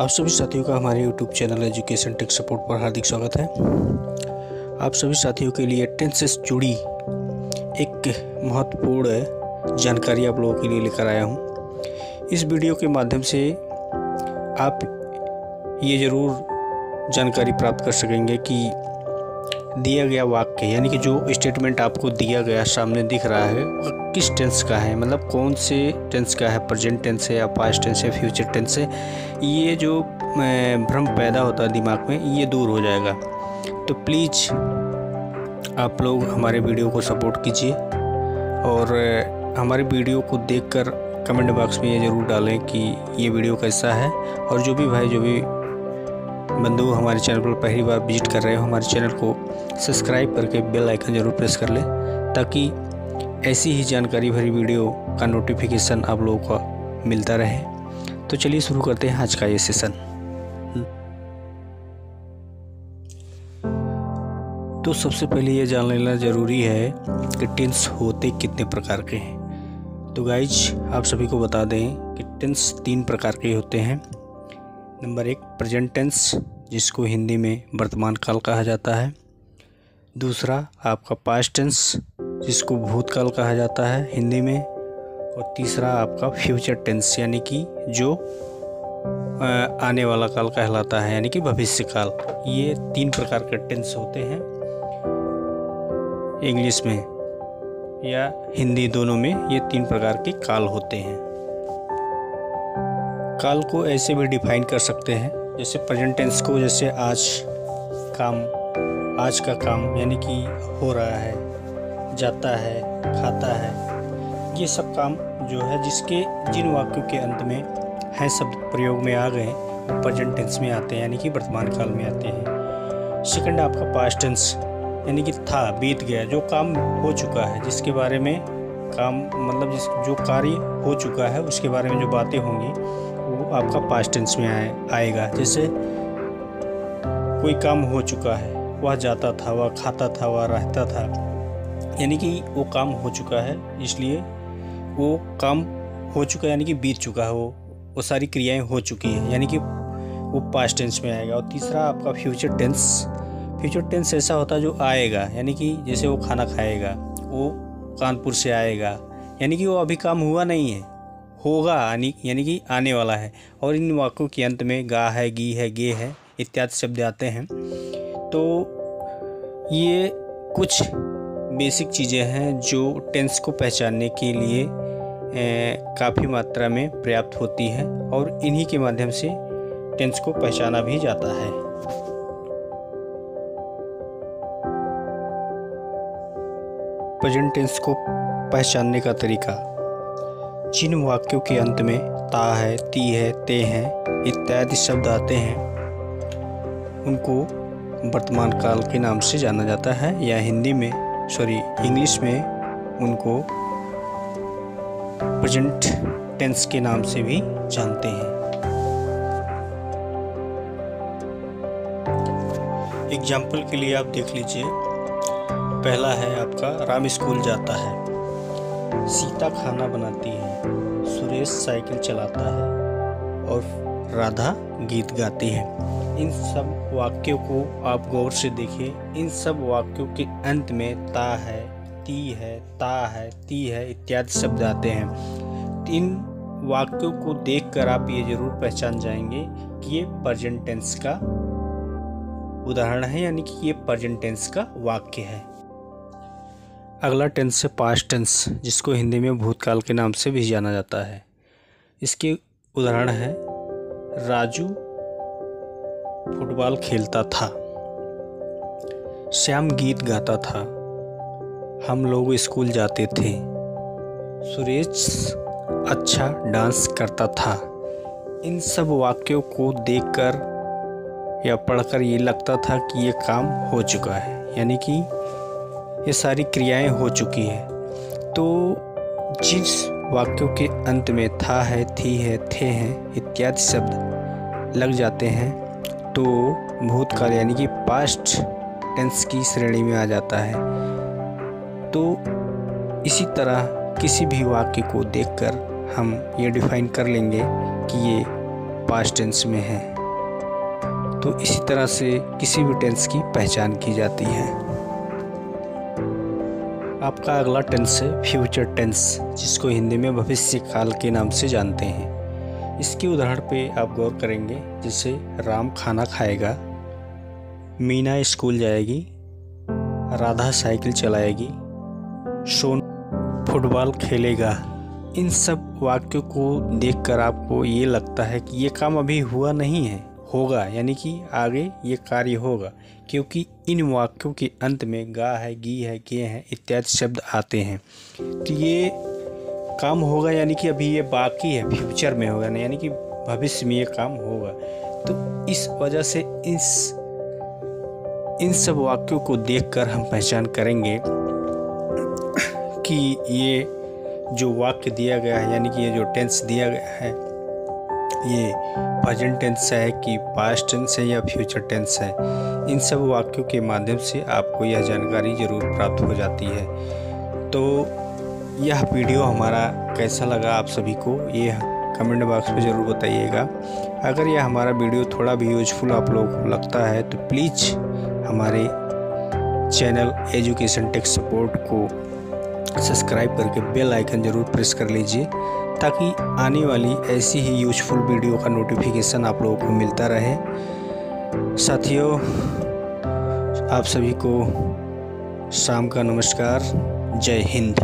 आप सभी साथियों का हमारे YouTube channel education tech support पर हार्दिक स्वागत है। आप सभी साथियों के लिए टेंस से जुड़ी एक महत्वपूर्ण जानकारी आप लोगों के लिए लेकर आया हूं। इस वीडियो के माध्यम से आप ये ज़रूर जानकारी प्राप्त कर सकेंगे कि दिया गया वाक्य यानी कि जो स्टेटमेंट आपको दिया गया सामने दिख रहा है वह किस टेंस का है, मतलब कौन से टेंस का है, प्रेजेंट टेंस है या पास्ट टेंस है, फ्यूचर टेंस है। ये जो भ्रम पैदा होता है दिमाग में, ये दूर हो जाएगा। तो प्लीज़ आप लोग हमारे वीडियो को सपोर्ट कीजिए और हमारे वीडियो को देखकर कमेंट बॉक्स में ये ज़रूर डालें कि ये वीडियो कैसा है। और जो भी बंधु हमारे चैनल पर पहली बार विजिट कर रहे हो, हमारे चैनल को सब्सक्राइब करके बेल आइकन ज़रूर प्रेस कर लें ताकि ऐसी ही जानकारी भरी वीडियो का नोटिफिकेशन आप लोगों को मिलता रहे। तो चलिए शुरू करते हैं आज का ये सेशन। तो सबसे पहले ये जान लेना ज़रूरी है कि टेंस होते कितने प्रकार के हैं। तो गाइज आप सभी को बता दें कि टेंस 3 प्रकार के होते हैं। नंबर 1 प्रेजेंट टेंस, जिसको हिंदी में वर्तमान काल कहा जाता है। दूसरा आपका पास्ट टेंस, जिसको भूतकाल कहा जाता है हिंदी में। और तीसरा आपका फ्यूचर टेंस, यानी कि जो आने वाला काल कहलाता है, यानी कि भविष्य काल। ये 3 प्रकार के टेंस होते हैं इंग्लिश में या हिंदी, दोनों में ये 3 प्रकार के काल होते हैं। काल को ऐसे भी डिफाइन कर सकते हैं, जैसे प्रेजेंट टेंस को जैसे आज का काम यानी कि हो रहा है, जाता है, खाता है, ये सब काम जो है जिन वाक्यों के अंत में है शब्द प्रयोग में आ गए वो प्रेजेंट टेंस में आते हैं, यानी कि वर्तमान काल में आते हैं। सेकंड आपका पास्ट टेंस, यानी कि था, बीत गया, जो काम हो चुका है, जिसके बारे में काम मतलब जो कार्य हो चुका है उसके बारे में जो बातें होंगी वो आपका पास्ट टेंस में आएगा। जैसे कोई काम हो चुका है, वह जाता था, वह खाता था, वह रहता था, यानी कि वो काम हो चुका है, इसलिए वो काम हो चुका है यानी कि बीत चुका है, वो सारी क्रियाएं हो चुकी हैं, यानी कि वो पास्ट टेंस में आएगा। और तीसरा आपका फ्यूचर टेंस। फ्यूचर टेंस ऐसा होता है जो आएगा, यानी कि जैसे वो खाना खाएगा, वो कानपुर से आएगा, यानी कि वो अभी काम हुआ नहीं है, होगा, यानी कि आने वाला है। और इन वाक्यों के अंत में गा है, गी है, गे है इत्यादि शब्द आते हैं। तो ये कुछ बेसिक चीज़ें हैं जो टेंस को पहचानने के लिए काफ़ी मात्रा में पर्याप्त होती है और इन्हीं के माध्यम से टेंस को पहचाना भी जाता है। प्रेजेंट टेंस को पहचानने का तरीका, जिन वाक्यों के अंत में ता है, ती है, ते हैं इत्यादि शब्द आते हैं उनको वर्तमान काल के नाम से जाना जाता है, या इंग्लिश में उनको प्रेजेंट टेंस के नाम से भी जानते हैं। एग्जाम्पल के लिए आप देख लीजिए, पहला है आपका राम स्कूल जाता है, सीता खाना बनाती है, सुरेश साइकिल चलाता है और राधा गीत गाती है। इन सब वाक्यों को आप गौर से देखिए। इन सब वाक्यों के अंत में ता है, ती है, ता है, ती है इत्यादि शब्द आते हैं। इन वाक्यों को देखकर आप ये जरूर पहचान जाएंगे कि ये प्रेजेंट टेंस का उदाहरण है, यानी कि ये प्रेजेंट टेंस का वाक्य है। अगला टेंस है पास्ट टेंस, जिसको हिंदी में भूतकाल के नाम से भी जाना जाता है। इसके उदाहरण है राजू फुटबॉल खेलता था, श्याम गीत गाता था, हम लोग स्कूल जाते थे, सुरेश अच्छा डांस करता था। इन सब वाक्यों को देखकर या पढ़कर ये लगता था कि ये काम हो चुका है, यानी कि ये सारी क्रियाएं हो चुकी हैं। तो जिस वाक्यों के अंत में था है, थी है, थे हैं इत्यादि शब्द लग जाते हैं तो भूतकाल यानी कि पास्ट टेंस की श्रेणी में आ जाता है। तो इसी तरह किसी भी वाक्य को देखकर हम ये डिफाइन कर लेंगे कि ये पास्ट टेंस में है। तो इसी तरह से किसी भी टेंस की पहचान की जाती है। आपका अगला टेंस है फ्यूचर टेंस, जिसको हिंदी में भविष्य काल के नाम से जानते हैं। इसके उदाहरण पे आप गौर करेंगे, जैसे राम खाना खाएगा, मीना स्कूल जाएगी, राधा साइकिल चलाएगी, सोन फुटबॉल खेलेगा। इन सब वाक्यों को देखकर आपको ये लगता है कि ये काम अभी हुआ नहीं है, होगा, यानी कि आगे ये कार्य होगा, क्योंकि इन वाक्यों के अंत में गा है, गी है, गे है इत्यादि शब्द आते हैं। तो ये काम होगा यानी कि अभी ये बाकी है, फ्यूचर में होगा नहीं, यानी कि भविष्य में ये काम होगा। तो इस वजह से इन सब वाक्यों को देखकर हम पहचान करेंगे कि ये जो वाक्य दिया गया है, यानी कि ये जो टेंस दिया गया है, ये प्रेजेंट टेंस है कि पास्ट टेंस है या फ्यूचर टेंस है। इन सब वाक्यों के माध्यम से आपको यह जानकारी ज़रूर प्राप्त हो जाती है। तो यह वीडियो हमारा कैसा लगा आप सभी को, ये कमेंट बॉक्स में ज़रूर बताइएगा। अगर यह हमारा वीडियो थोड़ा भी यूजफुल आप लोगों को लगता है तो प्लीज़ हमारे चैनल एजुकेशन टेक सपोर्ट को सब्सक्राइब करके बेल आइकन ज़रूर प्रेस कर लीजिए, ताकि आने वाली ऐसी ही यूजफुल वीडियो का नोटिफिकेशन आप लोगों को मिलता रहे। साथियों, आप सभी को शाम का नमस्कार। जय हिंद।